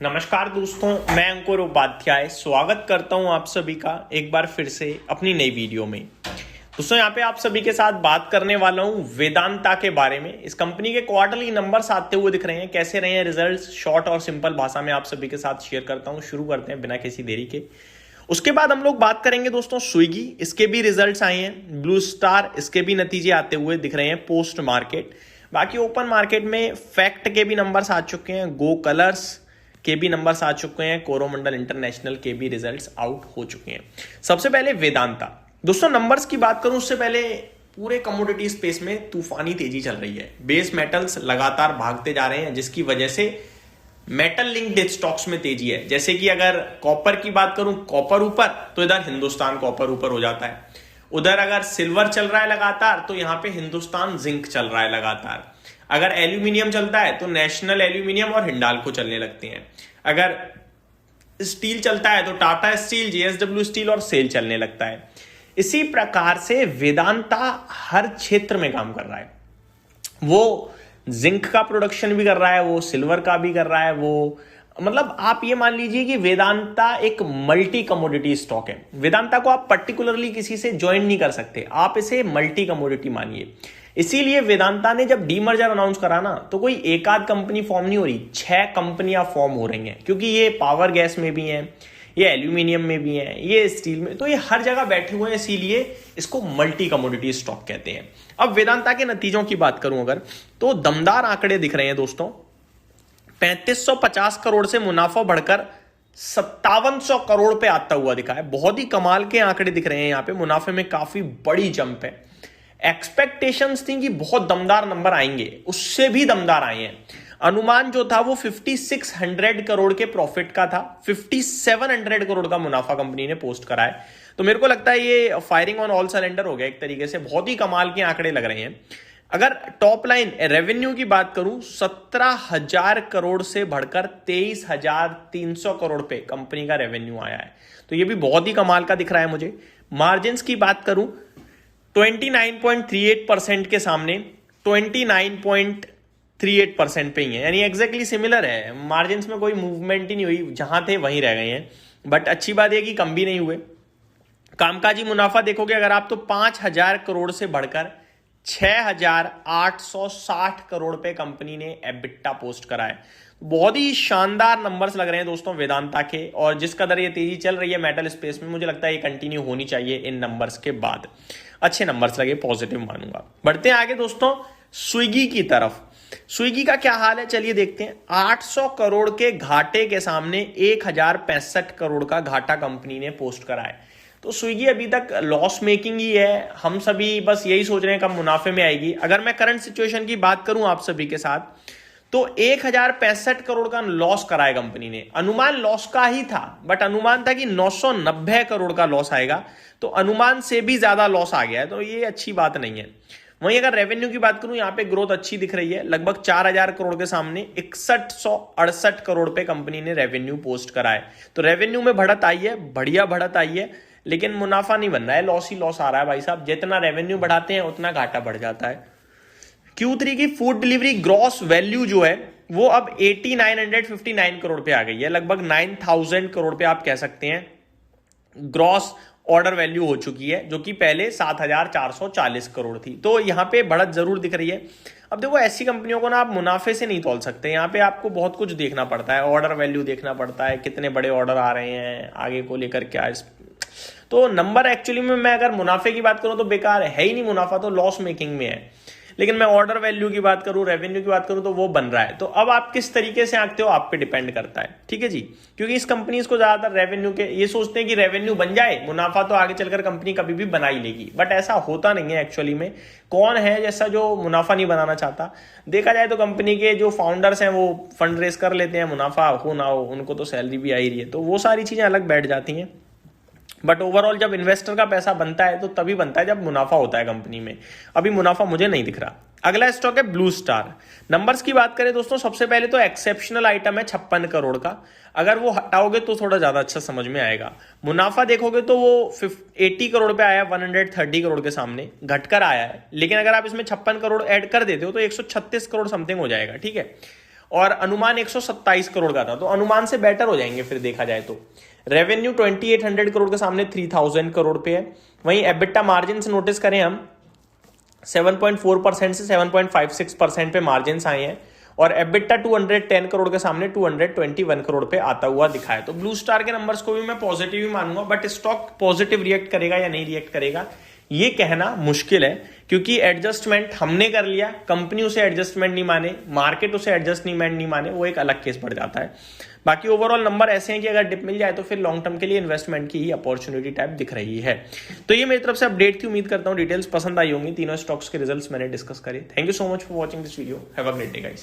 नमस्कार दोस्तों, मैं अंकुर उपाध्याय स्वागत करता हूं आप सभी का एक बार फिर से अपनी नई वीडियो में। दोस्तों यहाँ पे आप सभी के साथ बात करने वाला हूं वेदांता के बारे में। इस कंपनी के क्वार्टरली नंबर्स आते हुए दिख रहे हैं, कैसे रहे हैं रिजल्ट्स, शॉर्ट और सिंपल भाषा में आप सभी के साथ शेयर करता हूं। शुरू करते हैं बिना किसी देरी के। उसके बाद हम लोग बात करेंगे दोस्तों स्विगी, इसके भी रिजल्ट्स आए हैं। ब्लू स्टार, इसके भी नतीजे आते हुए दिख रहे हैं पोस्ट मार्केट। बाकी ओपन मार्केट में फैक्ट के भी नंबर्स आ चुके हैं, गो कलर्स के भी नंबर्स आ चुके हैं, कोरोमंडल इंटरनेशनल के भी रिजल्ट्स आउट हो चुके हैं। सबसे पहले वेदांता। दोस्तों नंबर्स की बात करूं उससे पहले पूरे कमोडिटी स्पेस में तूफानी तेजी चल रही है। बेस मेटल्स लगातार भागते जा रहे हैं, जिसकी वजह से मेटल लिंक्ड स्टॉक्स में तेजी है। जैसे कि अगर कॉपर की बात करूं, कॉपर ऊपर तो इधर हिंदुस्तान कॉपर ऊपर हो जाता है। उधर अगर सिल्वर चल रहा है लगातार तो यहां पे हिंदुस्तान जिंक चल रहा है लगातार। अगर एल्यूमिनियम चलता है तो नेशनल एल्यूमिनियम और हिंडाल्को चलने लगते हैं। अगर स्टील चलता है तो टाटा स्टील, जेएसडब्ल्यू स्टील और सेल चलने लगता है। इसी प्रकार से वेदांता हर क्षेत्र में काम कर रहा है। वो जिंक का प्रोडक्शन भी कर रहा है, वो सिल्वर का भी कर रहा है, वो मतलब आप ये मान लीजिए कि वेदांता एक मल्टी कमोडिटी स्टॉक है। वेदांता को आप पर्टिकुलरली किसी से ज्वाइन नहीं कर सकते, आप इसे मल्टी कमोडिटी मानिए। इसीलिए वेदांता ने जब डीमर्जर अनाउंस करा ना, तो कोई एक आध कंपनी फॉर्म नहीं हो रही, 6 कंपनियां फॉर्म हो रही हैं। क्योंकि ये पावर गैस में भी हैं, ये एल्यूमिनियम में भी हैं, ये स्टील में, तो ये हर जगह बैठे हुए हैं। इसीलिए इसको मल्टी कमोडिटी स्टॉक कहते हैं। अब वेदांता के नतीजों की बात करूं अगर, तो दमदार आंकड़े दिख रहे हैं दोस्तों। 3550 करोड़ से मुनाफा बढ़कर 5700 करोड़ पे आता हुआ दिखा है। बहुत ही कमाल के आंकड़े दिख रहे हैं। यहाँ पे मुनाफे में काफी बड़ी जंप है। एक्सपेक्टेशंस थी कि बहुत दमदार नंबर आएंगे, उससे भी दमदार आए हैं। अनुमान जो था वो 5600 करोड़ के प्रॉफिट का था, 5700 करोड़ का मुनाफा कंपनी ने पोस्ट करा है। तो मेरे को लगता है ये फायरिंग ऑन ऑल सिलेंडर हो गया एक तरीके से। बहुत ही कमाल के आंकड़े लग रहे हैं। अगर टॉप लाइन रेवेन्यू की बात करूं, 17,000 करोड़ से बढ़कर 23,300 करोड़ पे कंपनी का रेवेन्यू आया है। तो ये भी बहुत ही कमाल का दिख रहा है मुझे। मार्जिन्स की बात करूं, 29.38% के सामने 29.38% पे ही है, यानी एग्जैक्टली सिमिलर है। मार्जिन्स में कोई मूवमेंट ही नहीं हुई, जहां थे वहीं रह गए हैं। बट अच्छी बात यह कि कम भी नहीं हुए। कामकाजी मुनाफा देखोगे अगर आप, तो 5,000 करोड़ से बढ़कर 6,860 करोड़ पे कंपनी ने एबिटा पोस्ट करा है। बहुत ही शानदार नंबर्स लग रहे हैं दोस्तों वेदांता के। और जिस कदर ये तेजी चल रही है मेटल स्पेस में, मुझे लगता है ये कंटिन्यू होनी चाहिए इन नंबर्स के बाद। अच्छे नंबर्स लगे, पॉजिटिव मानूंगा। बढ़ते हैं आगे दोस्तों स्विगी की तरफ। स्विगी का क्या हाल है चलिए देखते हैं। 800 करोड़ के घाटे के सामने 1065 करोड़ का घाटा कंपनी ने पोस्ट करा है। तो स्विगी अभी तक लॉस मेकिंग ही है। हम सभी बस यही सोच रहे हैं कब मुनाफे में आएगी। अगर मैं करंट सिचुएशन की बात करूं आप सभी के साथ, तो 1065 करोड़ का लॉस करा है कंपनी ने। अनुमान लॉस का ही था, बट अनुमान था कि 990 करोड़ का लॉस आएगा, तो अनुमान से भी ज्यादा लॉस आ गया है। तो ये अच्छी बात नहीं है। वहीं अगर रेवेन्यू की बात करूं, यहां पे ग्रोथ अच्छी दिख रही है। लगभग 4000 करोड़ के सामने 6168 करोड़ पे कंपनी ने रेवेन्यू पोस्ट करा है। तो रेवेन्यू में बढ़त आई है, बढ़िया बढ़त आई है, लेकिन मुनाफा नहीं बन रहा है, लॉस ही लॉस आ रहा है भाई साहब। जितना रेवेन्यू बढ़ाते हैं उतना घाटा बढ़ जाता है। Q3 की फूड डिलीवरी ग्रॉस वैल्यू जो है वो अब 8959 करोड़ पे आ गई है। लगभग 9000 करोड़ पे आप कह सकते हैं ग्रॉस ऑर्डर वैल्यू हो चुकी है, जो कि पहले 7440 करोड़ थी। तो यहां पे बढ़त जरूर दिख रही है। अब देखो ऐसी कंपनियों को ना आप मुनाफे से नहीं तोल सकते। यहाँ पे आपको बहुत कुछ देखना पड़ता है, ऑर्डर वैल्यू देखना पड़ता है, कितने बड़े ऑर्डर आ रहे हैं, आगे को लेकर क्या। तो नंबर एक्चुअली में मैं अगर मुनाफे की बात करूं तो बेकार है ही नहीं, मुनाफा तो लॉस मेकिंग में है। लेकिन मैं ऑर्डर वैल्यू की बात करूं, रेवेन्यू की बात करूं, तो वो बन रहा है। तो अब आप किस तरीके से आंकते हो आप पे डिपेंड करता है, ठीक है जी। क्योंकि इस कंपनीज को ज्यादातर रेवेन्यू के ये सोचते हैं कि रेवेन्यू बन जाए, मुनाफा तो आगे चलकर कंपनी कभी भी बना ही लेगी। बट ऐसा होता नहीं है एक्चुअली में। कौन है जैसा जो मुनाफा नहीं बनाना चाहता? देखा जाए तो कंपनी के जो फाउंडर्स हैं वो फंड रेस कर लेते हैं, मुनाफा हो ना हो, उनको तो सैलरी भी आ ही रही है, तो वो सारी चीजें अलग बैठ जाती हैं। बट ओवरऑल जब इन्वेस्टर का पैसा बनता है तो तभी बनता है जब मुनाफा होता है कंपनी में। अभी मुनाफा मुझे नहीं दिख रहा। अगला स्टॉक है ब्लू स्टार। नंबर्स की बात करें दोस्तों, सबसे पहले तो एक्सेप्शनल आइटम है 56 करोड़ का। अगर वो हटाओगे तो थोड़ा ज्यादा अच्छा समझ में आएगा। मुनाफा देखोगे तो वो 80 करोड़ पे आया, 130 करोड़ के सामने घटकर आया है। लेकिन अगर आप इसमें 56 करोड़ ऐड कर देते हो तो 136 करोड़ समथिंग हो जाएगा, ठीक है। और अनुमान 127 करोड़ का था, तो अनुमान से बेटर हो जाएंगे फिर देखा जाए तो। रेवेन्यू 2800 करोड़ के सामने 3000 करोड़ पे है। वहीं एबिटा मार्जिन से नोटिस करें हम 7.4% से 7.56% पे मार्जिन आए हैं और एबिटा 210 करोड़ के सामने 221 करोड़ पे आता हुआ दिखा है। तो ब्लू स्टार के नंबर्स को भी मैं पॉजिटिव ही मानूंगा, बट स्टॉक पॉजिटिव रिएक्ट करेगा या नहीं रिएक्ट करेगा ये कहना मुश्किल है, क्योंकि एडजस्टमेंट हमने कर लिया, कंपनी उसे एडजस्टमेंट नहीं माने, मार्केट उसे एडजस्टमेंट नहीं माने, वो एक अलग केस पड़ जाता है। बाकी ओवरऑल नंबर ऐसे हैं कि अगर डिप मिल जाए तो फिर लॉन्ग टर्म के लिए इन्वेस्टमेंट की ही अपॉर्चुनिटी टाइप दिख रही है। तो ये मेरी तरफ से अपडेट थी, उम्मीद करता हूं डिटेल्स पसंद आई होंगी। तीनों स्टॉक्स के रिजल्ट्स मैंने डिस्कस करे। Thank you so much for watching this video. Have a great day guys.